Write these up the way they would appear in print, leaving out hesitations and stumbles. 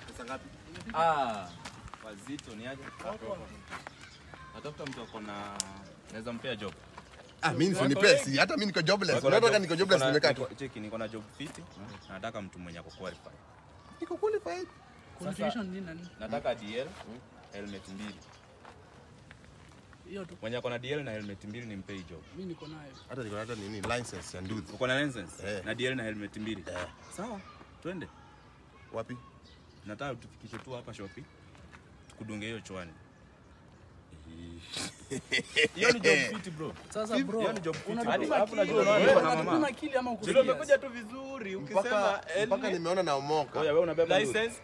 Pesa ngapi? Wazito ni aje? Natafuta mtu akona naweza mpea job. Mimi ni pesi, hata mimi niko jobless. Nataka niko jobless nimekaa tu. Cheki niko na job fit. Nataka mtu mwenye ako qualified. Niko qualified. Qualification ni nani? Nataka DL, helmet 2. Hiyo tu. Mwenye akona DL na helmet 2 nimpe job. Mimi niko nayo. Hata niko hata nini license ya nduthi. Uko na license? Na DL na helmet 2. Sawa. Twende. Wapi? Nataka tufikishe tu hapa shopping. Tukudunge hiyo chwani. Hiyo ni job fit bro. Sasa bro, hiyo ni job fit. Hapo unajua unaona akili ama uko. Ndio umekuja tu vizuri ukisema mpaka nimeona naomoka. Oya wewe unabeba license?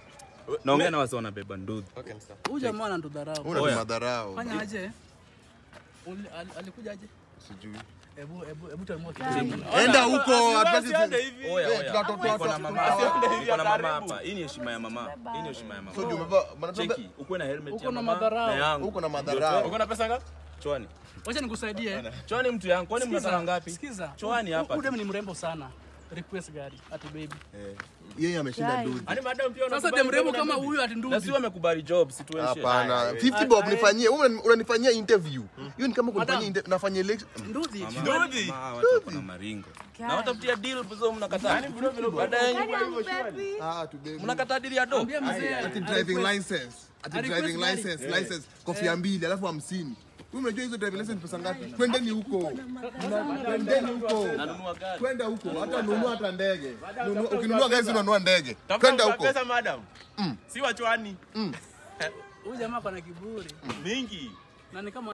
Naongea na watu wanabeba nduthi. Okay msa. Huyu jamaa anatudharau. Una madharau. Fanya aje? Alikuja aje? Sijui. Hebu tuamue kitu. Enda huko Atuende hivi. Oya. Niko na mama. Niko na mama hapa. Hii ni heshima ya mama. Hii ni heshima ya mama. So umebeba cheki, uko na helmet uko ya na mama madharau. na yangu. Uko na madharau. Uko na pesa ngapi? Chwani. Wacha nikusaidie. Chwani mtu yangu, kwani mnataka ngapi? Sikiza. Chwani hapa. Huyu ni mrembo sana. Request gari ati baby. Yeye ameshinda nduthi. Ani madam pia Sasa dem mrembo kama huyu ati nduthi. Na si wamekubali job situation. Hapana. 50 bob nifanyie. Unanifanyia interview. Hiyo ni kama kunifanyia interview, nafanya election. Nduthi. Nduthi. Watu kuna maringo. Na watafutia deal bzo mnakataa. Yaani vile baadaye mnakataa deal ya do. Ambia mzee. Ati driving license. Ati driving license kofia 2 alafu 50. Wewe unajua hizo driving license pesa ngapi? Twendeni huko. Twendeni huko. Nanunua gari. Kwenda huko. Hata nunua hata ndege. Ukinunua gari unanunua ndege. Kwenda huko. Pesa madam. Si wa Chwani. Huyu jamaa ana kiburi mingi. Na ni kama